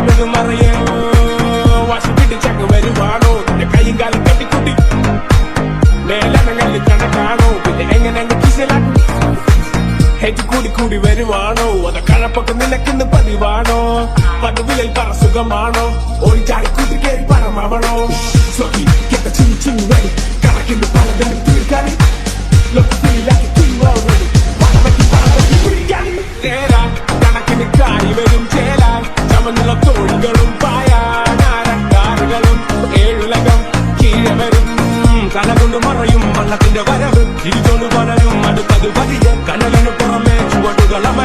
കണ്ണത് മറയോ വാശി പിടിച്ചങ്ങ് വരുവാണോ നിന്റെ കൈയും കാലും കെട്ടിക്കുട്ടി മേലനങ്ങളിൽ കണക്കാണോ പിന്നെ എങ്ങനെ അങ്ങ് കിസലാക്കും ഹെറ്റ് കൂടി കൂടി വരുവാണോ അത് കഴപ്പൊക്കെ നിനക്കിന്ന് പതിവാണോ പതിവിലിൽ പറ സുഖമാണോ ഓടിച്ചാടി കൂട്ടി കയറി പണമാവണോ സ്വകി കെട്ട ചിന്നി ചിന്നി വരും കണക്കിന് പലതരം തീർക്കാനും കണക്കിന് കാരി വരും ചേലാൻ ചമന്നുള്ള തോഴികളും പായാനാരക്കാറുകളും ഏഴുലകം കീഴെ വരും കല കൊണ്ട് മറയും വള്ളത്തിന്റെ വരവ് ചിരിച്ചോണ്ട് പലരും അടുത്തത് പതിയെ കനലിന് പുറമെ ചുവടുകളമ